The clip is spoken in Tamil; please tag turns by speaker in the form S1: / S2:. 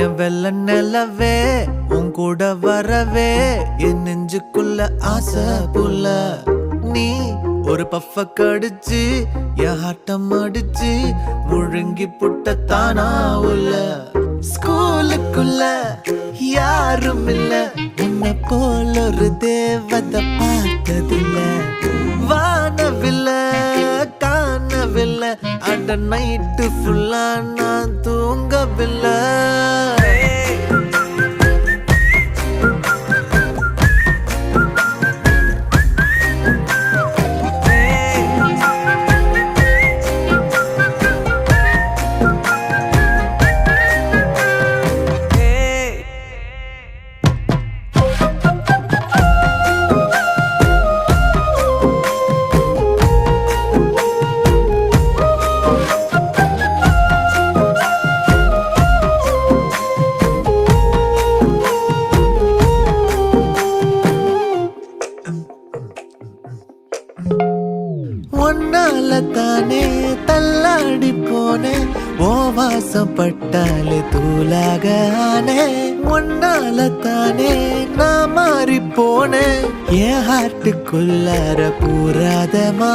S1: என் வெள்ள நிலவே உன் கூட வரவே என் நெஞ்சுக்குள்ள ஆசை புல்ல நீ ஒரு பஃப கடிச்சு என் ஆட்டம் அடிச்சு முழுங்கி புட்ட தானா உள்ள ஸ்கூலுக்குள்ள யாரும் இல்ல உன்னை போல ஒரு தேவதை பார்த்ததில்ல வானவில்ல காணவில்லை அட நைட்டு ஃபுல்லா நான் தூங்கவில்லை ஒன்னால தானே தள்ளாடி போனேன் ஓ வாசம் பட்டாலே தூளாக ஆனே ஒன்னால தானே நான் மாறி போனேன் என் ஹார்ட்டுக்குள்ளார கூறாதமா